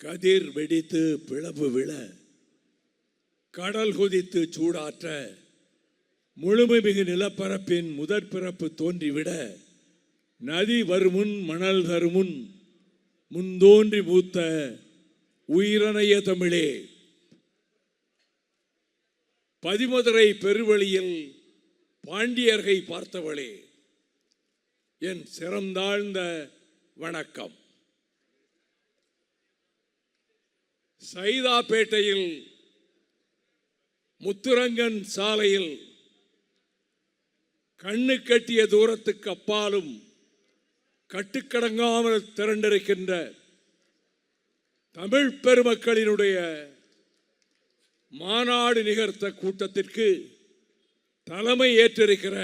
கதிர் வெடித்து பிளவு விழ, கடல் கொதித்து சூடாற்ற, முழுமை மிகு நிலப்பரப்பின் முதற் பிறப்பு தோன்றிவிட, நதி வருமுன் மணல் தருமுன் முன்தோன்றி மூத்த உயிரணைய தமிழே, பதிமதுரை பெருவழியில் பாண்டியர்கை பார்த்தவளே, என் சிறந்தாழ்ந்த வணக்கம். சைதாப்பேட்டையில் முத்துரங்கன் சாலையில் கண்ணு கட்டிய தூரத்துக்கு அப்பாலும் கட்டுக்கடங்காமல் திரண்டிருக்கின்ற தமிழ் பெருமக்களினுடைய மாநாடு நிகழ்த்த கூட்டத்திற்கு தலைமை ஏற்றிருக்கிற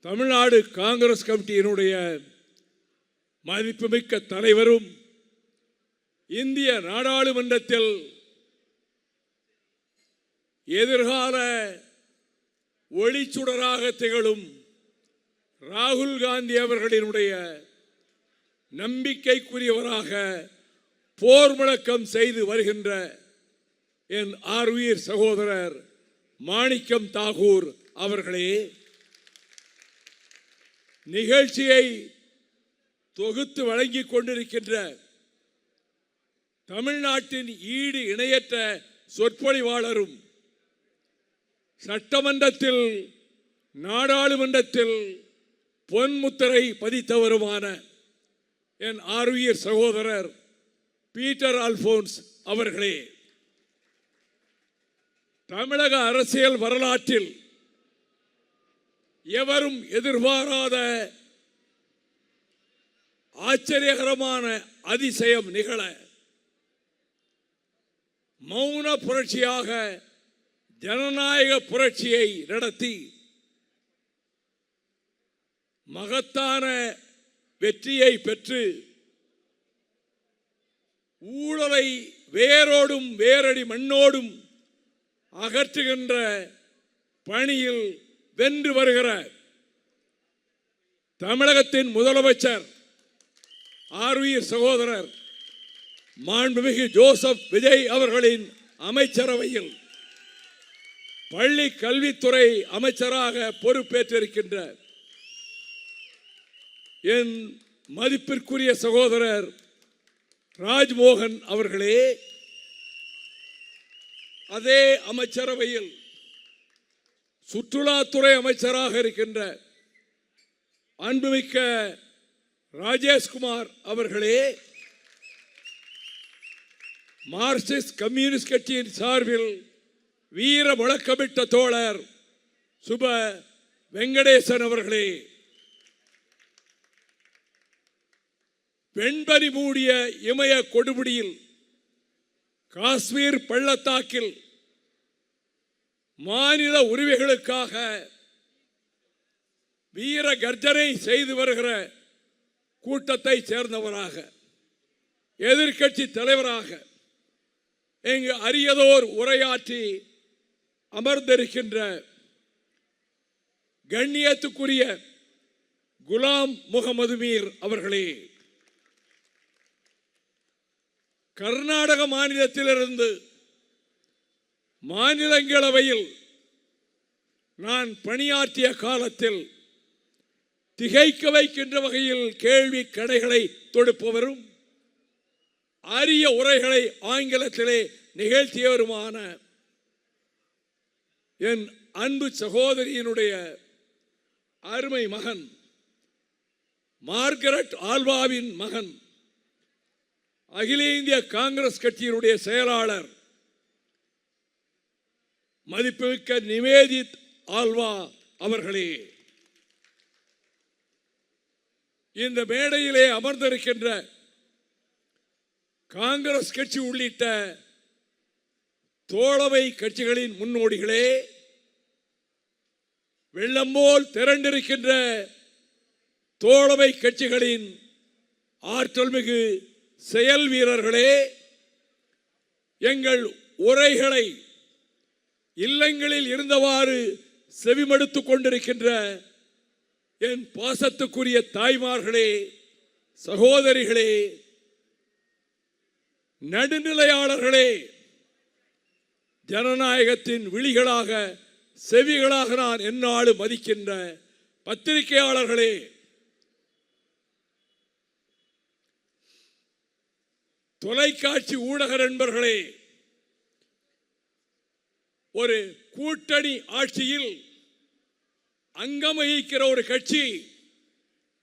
தமிழ்நாடு காங்கிரஸ் கமிட்டியினுடைய மதிப்புமிக்க தலைவரும் இந்திய நாடாளுமன்றத்தில் எதிர்கால ஒளிச்சுடராக திகழும் ராகுல் காந்தி அவர்களினுடைய நம்பிக்கைக்குரியவராக போர் முழக்கம் செய்து வருகின்ற என் ஆர்வீர் சகோதரர் மாணிக்கம் தாகூர் அவர்களே, நிகழ்ச்சியை தொகுத்து வழங்கிக் கொண்டிருக்கின்ற தமிழ்நாட்டின் ஈடு இணையற்ற சொற்பொழிவாளரும் சட்டமன்றத்தில் நாடாளுமன்றத்தில் பொன்முத்திரை பதித்தவருமான என் ஆர்வீர் சகோதரர் பீட்டர் அல்போன்ஸ் அவர்களே, தமிழக அரசியல் வரலாற்றில் எவரும் எதிர்பாராத ஆச்சரியகரமான அதிசயம் நிகழ மௌன புரட்சியாக ஜனநாயக புரட்சியை நடத்தி மகத்தான வெற்றியை பெற்று ஊழலை வேரோடும் வேரடி மண்ணோடும் அகற்றுகின்ற பணியில் வென்று வருகிற தமிழகத்தின் முதலமைச்சர் ஆர்வீர் சகோதரர் மாண்புமிகு ஜோசப் விஜய் அவர்களின் அமைச்சரவையில் பள்ளி கல்வித்துறை அமைச்சராக பொறுப்பேற்றிருக்கின்ற என் மதிப்பிற்குரிய சகோதரர் ராஜ்மோகன் அவர்களே, அதே அமைச்சரவையில் சுற்றுலாத்துறை அமைச்சராக இருக்கின்ற அன்புமிக்க ராஜேஷ்குமார் அவர்களே, மார்க்சிஸ்ட் கம்யூனிஸ்ட் கட்சியின் சார்பில் வீர முழக்கமிட்ட தோழர் சுப வெங்கடேசன் அவர்களே, வெண்பனி மூடிய இமய கொடுமுடியில் காஷ்மீர் பள்ளத்தாக்கில் மாநில உரிமைகளுக்காக வீர கர்ஜனை செய்து வருகிற கூட்டத்தை சேர்ந்தவராக, எதிர்க்கட்சி தலைவராக இங்கு அரியதோர் உரையாற்றி அமர்ந்திருக்கின்ற கண்ணியத்துக்குரிய குலாம் முகமது மீர் அவர்களே, கர்நாடக மாநிலத்திலிருந்து மாநிலங்களவையில் நான் பணியாற்றிய காலத்தில் திகைக்க வைக்கின்ற வகையில் கேள்வி கணைகளை தொடுப்பவரும் அரிய உரைகளை ஆங்கிலத்திலே நிகழ்த்தியவருமான என் அன்பு சகோதரியினுடைய அருமை மகன் மார்கரெட் ஆல்வாவின் மகன், அகில இந்திய காங்கிரஸ் கட்சியினுடைய செயலாளர் மதிப்புமிக்க நிவேதித் ஆல்வா அவர்களே, இந்த மேடையிலே அமர்ந்திருக்கின்ற காங்கிரஸ் கட்சி உள்ளிட்ட தோழமை கட்சிகளின் முன்னோடிகளே, வெள்ளம் போல் திரண்டிருக்கின்ற தோழமை கட்சிகளின் ஆற்றல் மிகு செயல் வீரர்களே, எங்கள் உரைகளை இல்லங்களில் இருந்தவாறு செவிமடுத்துக் கொண்டிருக்கின்ற என் பாசத்துக்குரிய தாய்மார்களே, சகோதரிகளே, நடுநிலையாளர்களே, ஜனநாயகத்தின் விழிகளாக செவிகளாக நான் எந்நாளும் மதிக்கின்ற பத்திரிகையாளர்களே, தொலைக்காட்சி ஊடக நண்பர்களே, ஒரு கூட்டணி ஆட்சியில் அங்கம் வகிக்கிற ஒரு கட்சி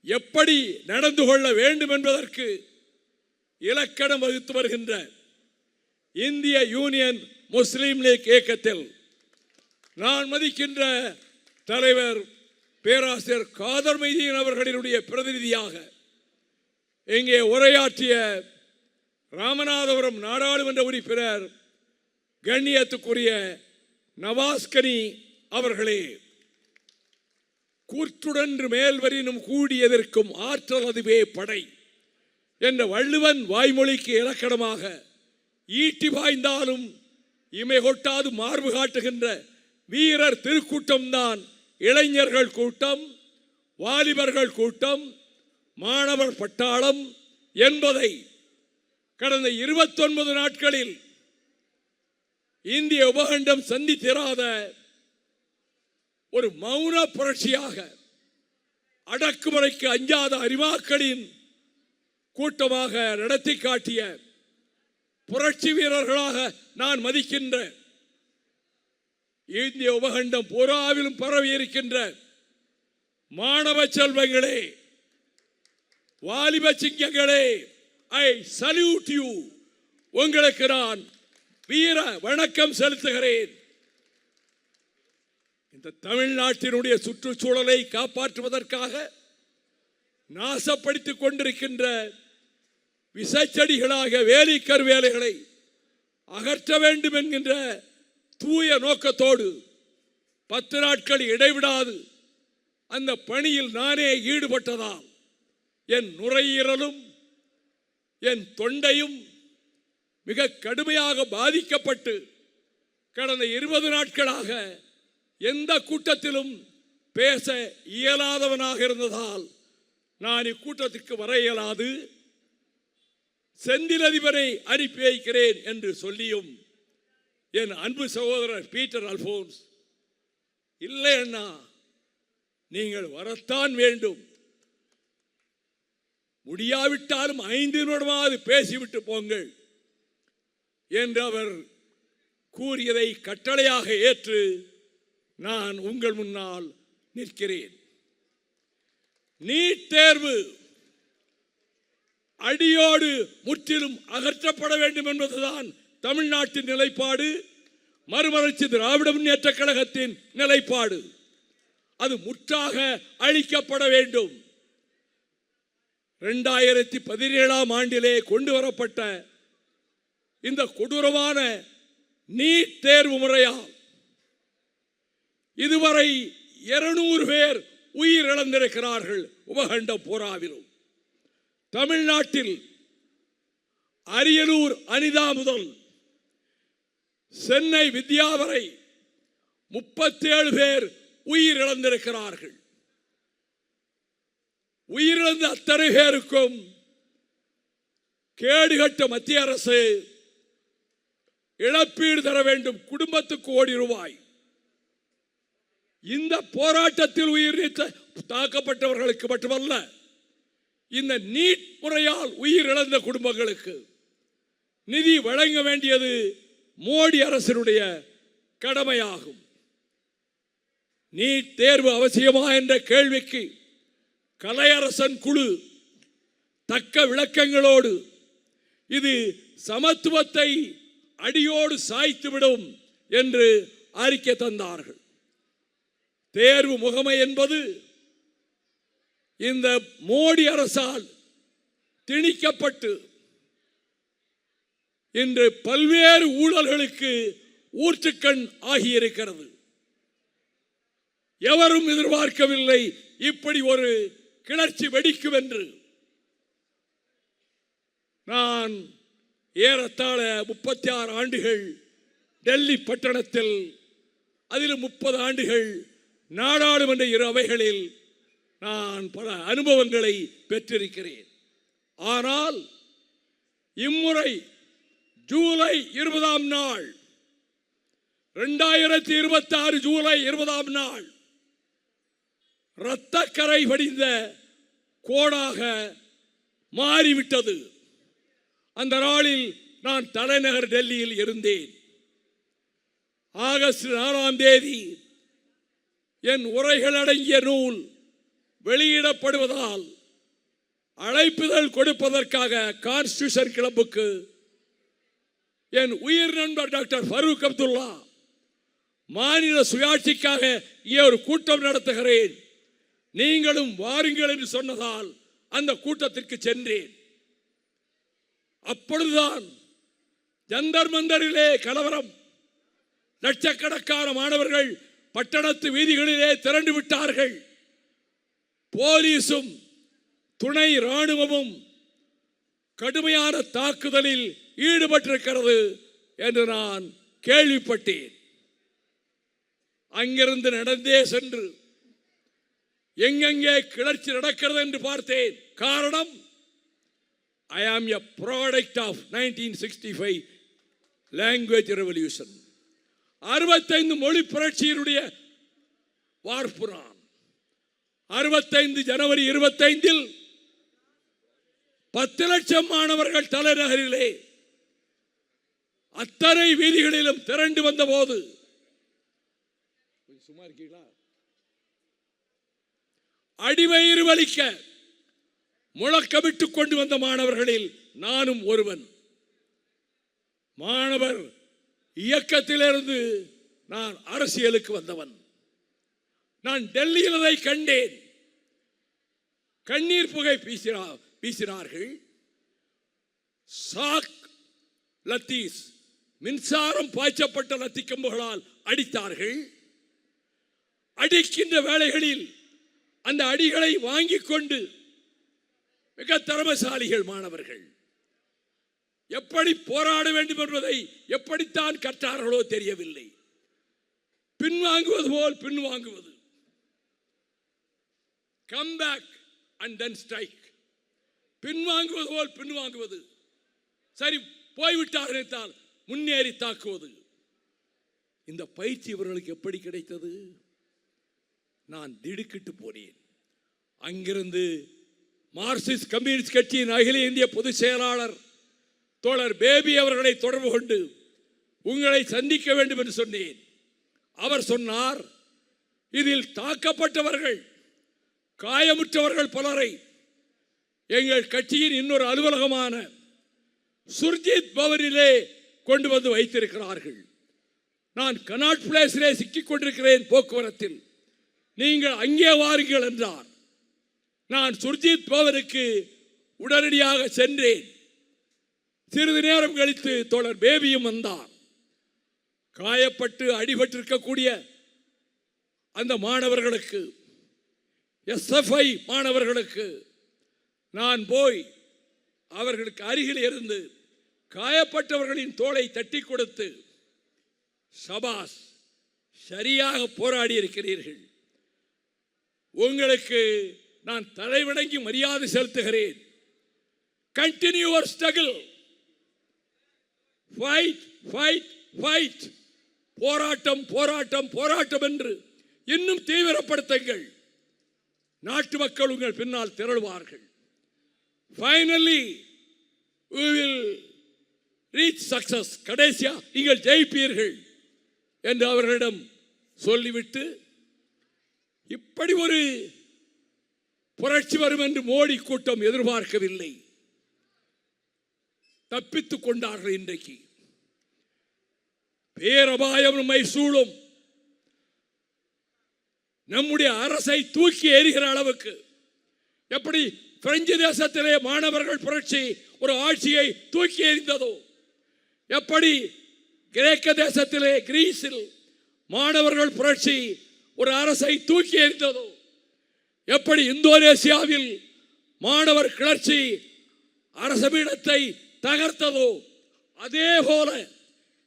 எப்படி நடந்து கொள்ள வேண்டும் என்பதற்கு இலக்கணம் வகுத்து வருகின்ற இந்திய யூனியன் முஸ்லீம் லீக் இயக்கத்தில் நான் மதிக்கின்ற தலைவர் பேராசிரியர் காதர் மைதீன் அவர்களினுடைய பிரதிநிதியாக இங்கே உரையாற்றிய ராமநாதபுரம் நாடாளுமன்ற உறுப்பினர் கண்ணியத்துக்குரிய நவாஸ்கனி அவர்களே, கூற்றுடன் மேல்வரினும் கூடியதற்கும் ஆற்றல் அதுவே படை என்ற வள்ளுவன் வாய்மொழிக்கு இலக்கணமாக ஈட்டி பாய்ந்தாலும் இமை கொட்டாது மார்பு காட்டுகின்ற வீரர் திருக்கூட்டம்தான் இளைஞர்கள் கூட்டம், வாலிபர்கள் கூட்டம், மாணவர் பட்டாளம் என்பதை கடந்த 29 நாட்களில் இந்திய உபகண்டம் சந்தித்திராத ஒரு மௌன புரட்சியாக, அடக்குமுறைக்கு அஞ்சாத அரிமாக்களின் கூட்டமாக நடத்தி காட்டிய புரட்சி வீரர்களாக நான் மதிக்கின்ற இந்திய உபகண்டம் பூராவிலும் பரவி இருக்கின்ற மாணவ செல்வங்களே, வாலிப சிங்கங்களே, ஐ சல்யூட் யூ. உங்களுக்கு நான் வீர வணக்கம் செலுத்துகிறேன். இந்த தமிழ்நாட்டினுடைய சுற்றுச்சூழலை காப்பாற்றுவதற்காக நாசப்படுத்திக் கொண்டிருக்கின்ற விசைச்செடிகளாக வேலிக்கர் வேலைகளை அகற்ற வேண்டும் என்கின்ற தூய நோக்கத்தோடு 10 நாட்கள் இடைவிடாது அந்த பணியில் நானே ஈடுபட்டதால் என் நுரையீரலும் என் தொண்டையும் மிக கடுமையாக பாதிக்கப்பட்டு கடந்த 20 நாட்களாக எந்த கூட்டத்திலும் பேச இயலாதவனாக இருந்ததால் நான் இக்கூட்டத்திற்கு வர இயலாது, செந்தில் அதிபரை அனுப்பி வைக்கிறேன் என்று சொல்லியும் என் அன்பு சகோதரர் பீட்டர் அல்போன்ஸ், இல்லை அண்ணா, நீங்கள் வரத்தான் வேண்டும், முடியாவிட்டாலும் 5 நிமிடமாவது பேசிவிட்டு போங்கள் என்று அவர் கூறியதை கட்டளையாக ஏற்று நான் உங்கள் முன்னால் நிற்கிறேன். நீட் தேர்வு அடியோடு முற்றிலும் அகற்றப்பட வேண்டும் என்பதுதான் தமிழ்நாட்டின் நிலைப்பாடு, மறுமலர்ச்சி திராவிட முன்னேற்ற கழகத்தின் நிலைப்பாடு. அது முற்றாக அழிக்கப்பட வேண்டும். 2017ஆம் ஆண்டிலே கொண்டு வரப்பட்ட இந்த கொடூரமான நீட் தேர்வு முறையால் இதுவரை 200 பேர் உயிரிழந்திருக்கிறார்கள். உபகண்டம் பூராவிலும் தமிழ்நாட்டில் அரியலூர் அனிதா முதல் சென்னை வித்யா வரை 37 பேர் உயிரிழந்திருக்கிறார்கள். உயிரிழந்த அத்தனை பேருக்கும் கேடுகட்ட மத்திய அரசு இழப்பீடு தர வேண்டும். குடும்பத்துக்கு ₹1,00,00,000. இந்த போராட்டத்தில் உயிர் தாக்கப்பட்டவர்களுக்கு மட்டுமல்ல, இந்த நீட் முறையால் உயிரிழந்த குடும்பங்களுக்கு நிதி வழங்க வேண்டியது மோடி அரசினுடைய கடமையாகும். நீட் தேர்வு அவசியமா என்ற கேள்விக்கு கலையரசன் குழு தக்க விளக்கங்களோடு இது சமத்துவத்தை அடியோடு சாய்த்துவிடும் என்று அறிக்கை தந்தார்கள். தேர்வு முகமை என்பது இந்த மோடி அரசால் திணிக்கப்பட்டு இன்று பல்வேறு ஊழல்களுக்கு ஊற்றுக்கண் ஆகியிருக்கிறது. எவரும் எதிர்பார்க்கவில்லை இப்படி ஒரு கிளர்ச்சி வெடிக்கும் என்று. நான் ஏறத்தாழ 36 ஆண்டுகள் டெல்லி பட்டணத்தில், அதில் 30 ஆண்டுகள் நாடாளுமன்ற 2 அவைகளில் நான் பல அனுபவங்களை பெற்றிருக்கிறேன். ஆனால் இம்முறை ஜூலை 20ஆம் நாள் 2026 ஜூலை 20ஆம் நாள் இரத்தக்கரை படிந்த கோடாக மாறிவிட்டது. அந்த நாளில் நான் தலைநகர் டெல்லியில் இருந்தேன். ஆகஸ்ட் 4ஆம் தேதி என் உரைகள் அடங்கிய நூல் வெளியிடப்படுவதால் அழைப்புதல் கொடுப்பதற்காக கான்ஸ்டிடியூஷன் கிளப்புக்கு என் உயிர் நண்பர் டாக்டர் ஃபரூக் அப்துல்லா மாநில சுயாட்சிக்காக இங்கே ஒரு கூட்டம் நடத்துகிறேன், நீங்களும் வாருங்கள் என்று சொன்னதால் அந்த கூட்டத்திற்கு சென்றேன். அப்பொழுதுதான் ஜந்தர் மந்தரிலே கலவரம், லட்சக்கணக்கான மாணவர்கள் பட்டணத்து வீதிகளிலே திரண்டு விட்டார்கள். போலீசும் துணை ராணுவமும் கடுமையான தாக்குதலில் ஈடுபட்டிருக்கிறது என்று நான் கேள்விப்பட்டேன். அங்கிருந்து நடந்தே சென்று எங்கெங்கே கிளர்ச்சி நடக்கிறது என்று பார்த்தேன். காரணம், I am a product of 1965 language revolution. 65 மொழி புரட்சியினுடைய வார்ப்பு நான். 65 ஜனவரி 25 10 லட்சம் மாணவர்கள் தலைநகரிலே அத்தனை வீதிகளிலும் திரண்டு வந்த போது, சும்மா இருக்கீங்களா, அடிவயிறு வலிக்க முழக்கமிட்டுக் கொண்டு வந்த மாணவர்களில் நானும் ஒருவன். மாணவர் இயக்கத்திலிருந்து நான் அரசியலுக்கு வந்தவன். நான் டெல்லியில் அதை கண்டேன். கண்ணீர் புகை வீசினார்கள். சாக் லத்தீஸ், மின்சாரம் பாய்ச்சப்பட்ட லத்தி கம்புகளால் அடித்தார்கள். அடிக்கின்ற வேளைகளில் அந்த அடிகளை வாங்கிக் கொண்டு மிக திறமசாலிகள் மாணவர்கள் எப்படி போராட வேண்டும் என்பதை எப்படித்தான் கற்றார்களோ தெரியவில்லை. பின்வாங்குவது போல் பின்வாங்குவது, come back and then strike, பின்வாங்குவது போல் பின்வாங்குவது, சரி போய்விட்டார்கள் என்றால் முன்னேறி தாக்குவது. இந்த பயிற்சி இவர்களுக்கு எப்படி கிடைத்தது? நான் திடுக்கிட்டு போனேன். அங்கிருந்து மார்க்சிஸ்ட் கம்யூனிஸ்ட் கட்சியின் அகில இந்திய பொதுச் செயலாளர் தோழர் பேபி அவர்களை தொடர்பு கொண்டு உங்களை சந்திக்க வேண்டும் என்று சொன்னேன். அவர் சொன்னார், இதில் தாக்கப்பட்டவர்கள் காயமுற்றவர்கள் பலரை எங்கள் கட்சியின் இன்னொரு அலுவலகமான சுர்ஜித் பவனிலே கொண்டு வந்து வைத்திருக்கிறார்கள். நான் கனாட் பிளேஸிலே சிக்கிக் கொண்டிருக்கிறேன் போக்குவரத்தில், நீங்கள் அங்கே வாருங்கள் என்றார். நான் சுர்ஜித் பவனுக்கு உடனடியாக சென்றேன். சிறிது நேரம் கழித்து தோழர் பேபியும் வந்தார். காயப்பட்டு அடிபட்டிருக்கக்கூடிய அந்த மாணவர்களுக்கு, SFI மாணவர்களுக்கு நான் போய் அவர்களுக்கு அருகில் இருந்து காயப்பட்டவர்களின் தோளை தட்டி கொடுத்து, சபாஸ், சரியாக போராடி இருக்கிறீர்கள், உங்களுக்கு நான் தலைவணங்கி மரியாதை செலுத்துகிறேன், continue your struggle, fight fight fight, போராட்டம் போராட்டம் போராட்டம் என்று இன்னும் தீவிரப்படுத்துங்கள், நாட்டு மக்கள் உங்கள் பின்னால் திரளுவார்கள், finally we will reach success, கடைசியா நீங்கள் ஜெயிப்பீர்கள் என்று அவர்களிடம் சொல்லிவிட்டு, இப்படி ஒரு புரட்சி வரும் என்று மோடி கூட்டம் எதிர்பார்க்கவில்லை. தப்பித்துக் கொண்டார்கள். இன்றைக்கு பேரபாயம் நம்மை சூழும். நம்முடைய அரசை தூக்கி எறிகிற அளவுக்கு, எப்படி பிரெஞ்சு தேசத்திலே மாணவர்கள் புரட்சி ஒரு ஆட்சியை தூக்கி எறிந்ததோ, எப்படி கிரேக்க தேசத்திலே கிரீஸில் மாணவர்கள் புரட்சி ஒரு அரசை தூக்கி எறிந்ததோ, எப்படி இந்தோனேசியாவில் மாணவர் கிளர்ச்சி அரசபீடத்தை தகர்த்ததோ, அதே போல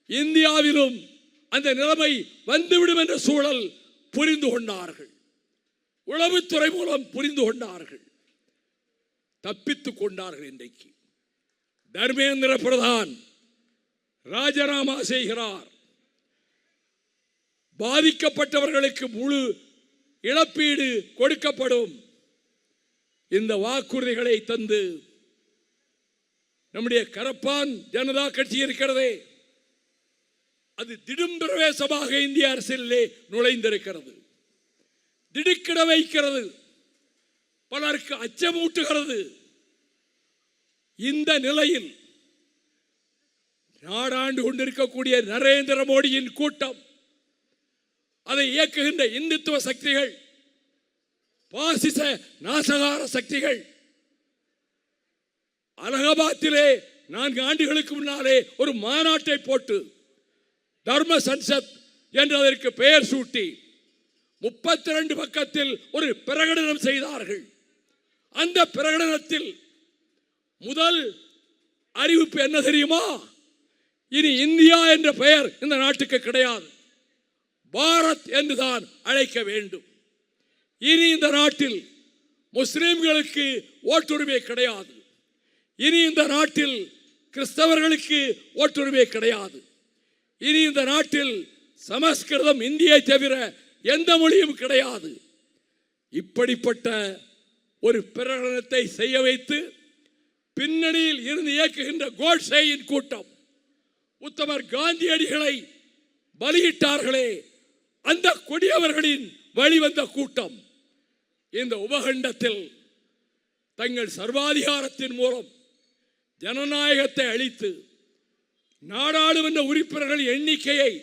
இந்தியாவிலும் அந்த நிலைமை வந்துவிடும் என்ற சூழல் புரிந்து கொண்டார்கள். உளவுத்துறை மூலம் புரிந்து கொண்டார்கள், தப்பித்துக் கொண்டார்கள். இன்றைக்கு தர்மேந்திர பிரதான் ராஜினாமா செய்கிறார். பாதிக்கப்பட்டவர்களுக்கு முழு இழப்பீடு கொடுக்கப்படும். இந்த வாக்குறுதிகளை தந்து நம்முடைய கரப்பான் ஜனதா கட்சி இருக்கிறதே, அது திடும்பிரவேசமாக இந்திய அரசியலிலே நுழைந்திருக்கிறது. திடுக்கிட வைக்கிறது, பலருக்கு அச்சமூட்டுகிறது. இந்த நிலையில் நாடாண்டு கொண்டிருக்கக்கூடிய நரேந்திர மோடியின் கூட்டம், அதை இயக்குகின்ற இந்துத்துவ சக்திகள், பாசிச நாசகார சக்திகள் அலகாபாத்திலே 4 ஆண்டுகளுக்கு முன்னாலே ஒரு மாநாட்டை போட்டு தர்ம சன்சத் என்று அதற்கு பெயர் சூட்டி 32 பக்கத்தில் ஒரு பிரகடனம் செய்தார்கள். அந்த பிரகடனத்தில் முதல் அறிவிப்பு என்ன தெரியுமா? இனி இந்தியா என்ற பெயர் இந்த நாட்டுக்கு கிடையாது, பாரத் என்றுதான் அழைக்க வேண்டும். இனி இந்த நாட்டில் முஸ்லிம்களுக்கு ஓட்டுரிமை கிடையாது. இனி இந்த நாட்டில் கிறிஸ்தவர்களுக்கு ஓட்டுரிமை கிடையாது. இனி இந்த நாட்டில் சமஸ்கிருதம், இந்தியை தவிர எந்த மொழியும் கிடையாது. இப்படிப்பட்ட ஒரு பிரகடனத்தை செய்ய வைத்து பின்னணியில் இருந்து இயக்குகின்ற கோட்சேயின் கூட்டம், உத்தமர் காந்தியடிகளை பலியிட்டார்களே, அந்த கொடியவர்களின் வழிவந்த கூட்டம் இந்த உபகண்டத்தில் தங்கள் சர்வாதிகாரத்தின் மூலம் ஜனநாயகத்தை அளித்து நாடாளுமன்ற உறுப்பினர்கள் எண்ணிக்கையை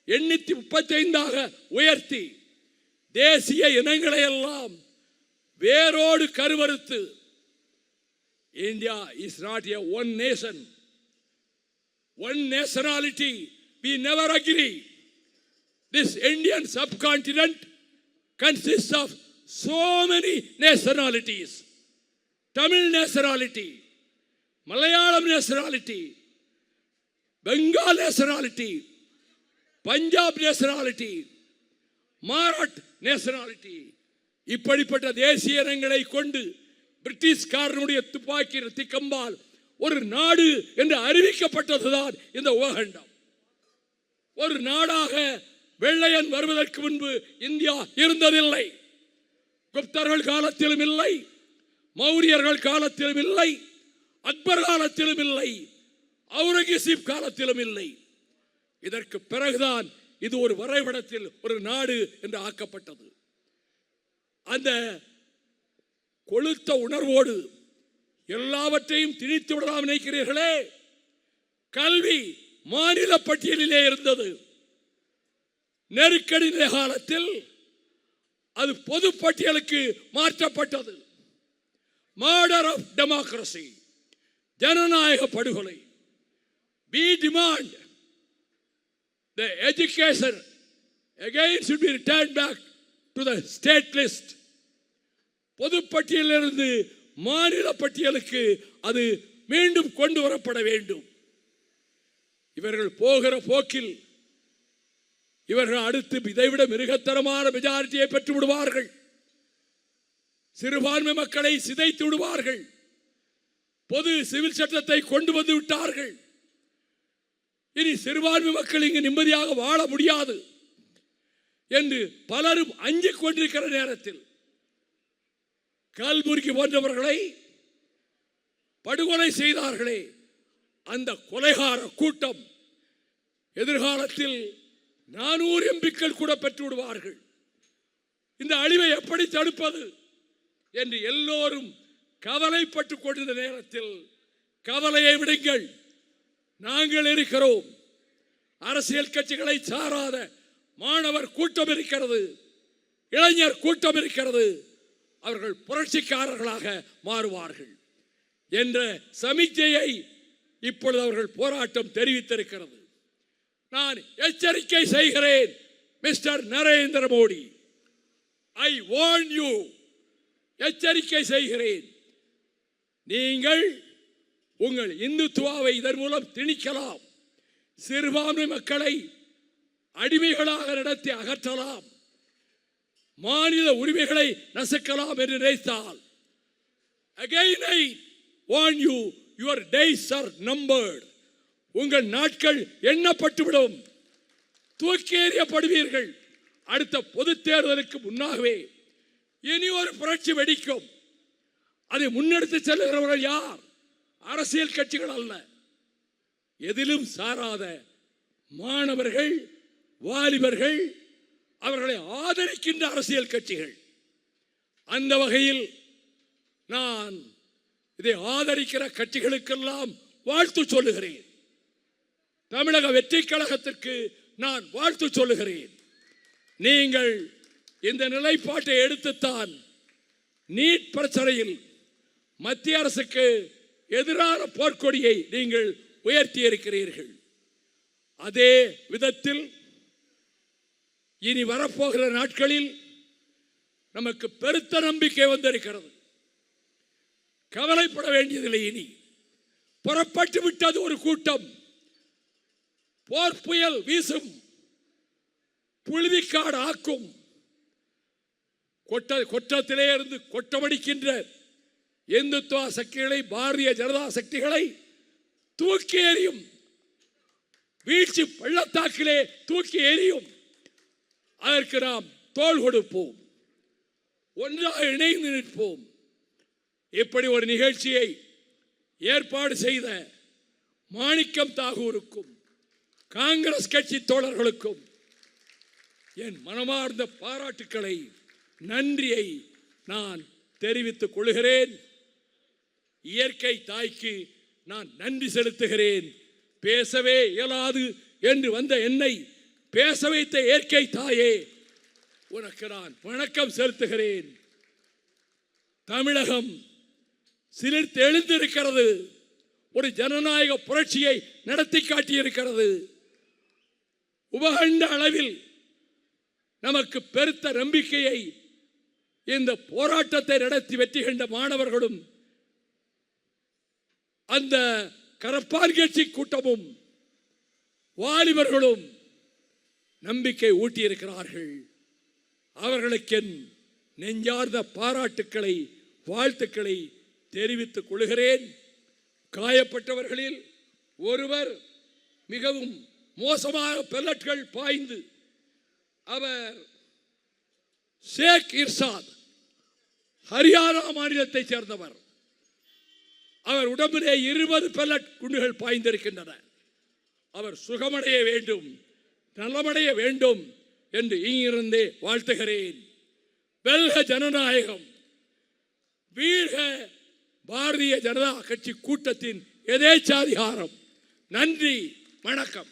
835 உயர்த்தி தேசிய இனங்களை எல்லாம் வேரோடு கருவறுத்து, India is not a one nation, one nationality, we never agree. This Indian subcontinent consists of so many nationalities. Tamil nationality, Malayalam nationality, Bengal nationality, Punjab nationality, Marath nationality. இப்படிப்பட்ட தேசிய இனங்களை கொண்டு பிரிட்டிஷ்காரனுடைய துப்பாக்கி திக்கம்பால் ஒரு நாடு என்று அறிவிக்கப்பட்டதுதான் இந்த உபகண்டம். ஒரு நாடாக வெள்ளையன் வருவதற்கு முன்பு இந்தியா இருந்ததில்லை. குப்தர்கள் காலத்திலும் இல்லை, மௌரியர்கள் காலத்திலும் இல்லை, அக்பர் காலத்திலும் இல்லை, அவுரங்கசீப் காலத்திலும் இல்லை. இதற்கு பிறகுதான் இது ஒரு வரைபடத்தில் ஒரு நாடு என்று ஆக்கப்பட்டது. அந்த கொளுத்த உணர்வோடு எல்லாவற்றையும் திணித்து விடலாம் நினைக்கிறீர்களே. கல்வி மாநில பட்டியலிலே இருந்தது. நெருக்கடி காலத்தில் அது பொது பட்டியலுக்கு மாற்றப்பட்டது. மர்டர் ஆஃப் டெமோக்ரசி, ஜனநாயக படுகொலை. We demand the education again should be returned back to the state list. பொது பட்டியலிலிருந்து மாநில பட்டியலுக்கு அது மீண்டும் கொண்டு வரப்பட வேண்டும். இவர்கள் போகிற போக்கில் இவர்கள் அடுத்து இதைவிட மிருகத்தரமான மெஜாரிட்டியை பெற்று விடுவார்கள். சிறுபான்மை மக்களை சிதைத்து விடுவார்கள். பொது சிவில் சட்டத்தை கொண்டு வந்து விட்டார்கள். இனி சிறுபான்மை மக்கள் இங்கு நிம்மதியாக வாழ முடியாது என்று பலரும் அஞ்சிக் கொண்டிருக்கிற நேரத்தில் கல்புர்கி போன்றவர்களை படுகொலை செய்தார்களே, அந்த கொலைகார கூட்டம் எதிர்காலத்தில் 400 எம்பிக்கள் கூட பெற்று விடுவார்கள். இந்த அழிவை எப்படி தடுப்பது என்று எல்லோரும் கவலைப்பட்டுக் கொண்டிருந்த நேரத்தில், கவலையை விடுங்கள், நாங்கள் இருக்கிறோம். அரசியல் கட்சிகளை சாராத மாணவர் கூட்டம் இருக்கிறது, இளைஞர் கூட்டம் இருக்கிறது. அவர்கள் புரட்சிக்காரர்களாக மாறுவார்கள் என்ற சமிக்ஞையை இப்பொழுது அவர்கள் போராட்டம் தெரிவித்திருக்கிறது. நான் எச்சரிக்கை செய்கிறேன், mister Narendra Modi, I warn you, எச்சரிக்கை செய்கிறேன். நீங்கள் உங்கள் இந்துத்துவாவை இதன் மூலம் திணிக்கலாம், சிறுபான்மை மக்களை அடிமைகளாக நடத்தி அகற்றலாம், மாநில உரிமைகளை நசுக்கலாம் என்று நினைத்தால், again I warn you, your days are numbered. உங்கள் நாட்கள் எண்ணப்பட்டுவிடும், தூக்கி எறியப்படுவீர்கள். அடுத்த பொது தேர்தலுக்கு முன்னாகவே இனி ஒரு புரட்சி வெடிக்கும். அதை முன்னெடுத்து செல்லுகிறவர்கள் யார்? அரசியல் கட்சிகள் அல்ல, எதிலும் சாராத மாணவர்கள், வாலிபர்கள், அவர்களை ஆதரிக்கின்ற அரசியல் கட்சிகள். அந்த வகையில் நான் இதை ஆதரிக்கிற கட்சிகளுக்கெல்லாம் வாழ்த்து சொல்லுகிறேன். தமிழக வெற்றி கழகத்திற்கு நான் வாழ்த்து சொல்லுகிறேன். நீங்கள் இந்த நிலைப்பாட்டை எடுத்துத்தான் நீட் பிரச்சனையில் மத்திய அரசுக்கு எதிரான போர்க்கொடியை நீங்கள் உயர்த்தி இருக்கிறீர்கள். அதே விதத்தில் இனி வரப்போகிற நாட்களில் நமக்கு பெருத்த நம்பிக்கை வந்திருக்கிறது. கவலைப்பட வேண்டியதில்லை. இனி புறப்பட்டு விட்டது ஒரு கூட்டம். போர் புயல் வீசும், புழுதிக்காடு ஆக்கும், கொட்டத்திலே இருந்து கொட்டமடிக்கின்ற இந்துத்துவ சக்திகளை, பாரதிய ஜனதா சக்திகளை தூக்கி எறியும், வீழ்ச்சி பள்ளத்தாக்கிலே தூக்கி எறியும். அதற்கு நாம் தோள் கொடுப்போம், ஒன்றாக இணைந்து நிற்போம். இப்படி ஒரு நிகழ்ச்சியை ஏற்பாடு செய்த மாணிக்கம் தாகூருக்கும் காங்கிரஸ் கட்சி தோழர்களுக்கும் என் மனமார்ந்த பாராட்டுக்களை, நன்றியை நான் தெரிவித்துக் கொள்கிறேன். இயற்கை தாய்க்கு நான் நன்றி செலுத்துகிறேன். பேசவே இயலாது என்று வந்த என்னை பேச வைத்த இயற்கை தாயே, உனக்கு நான் வணக்கம் செலுத்துகிறேன். தமிழகம் சிலிர்த்து எழுந்திருக்கிறது, ஒரு ஜனநாயக புரட்சியை நடத்தி காட்டியிருக்கிறது. உபகண்ட அளவில் நமக்கு பெருத்த நம்பிக்கையை இந்த போராட்டத்தை நடத்தி வெற்றி கண்ட மாணவர்களும் அந்த கரப்பான் கட்சி கூட்டமும் வாலிபர்களும் நம்பிக்கை ஊட்டியிருக்கிறார்கள். அவர்களுக்கு நெஞ்சார்ந்த பாராட்டுக்களை, வாழ்த்துக்களை தெரிவித்துக் கொள்கிறேன். காயப்பட்டவர்களில் ஒருவர் மிகவும் மோசமாக பெல்லட்கள் பாய்ந்து, அவர் ஷேக் இர்ஷாத், ஹரியானா மாநிலத்தை சேர்ந்தவர். அவர் உடம்பிலே 20 பெல்லட் குண்டுகள் பாய்ந்திருக்கின்றன. அவர் சுகமடைய வேண்டும், நலமடைய வேண்டும் என்று இங்கிருந்தே வாழ்த்துகிறேன். வெல்க ஜனநாயகம், வீழ்க பாரதிய ஜனதா கட்சி கூட்டத்தின் எதேச்சாதிகாரம். நன்றி, வணக்கம்.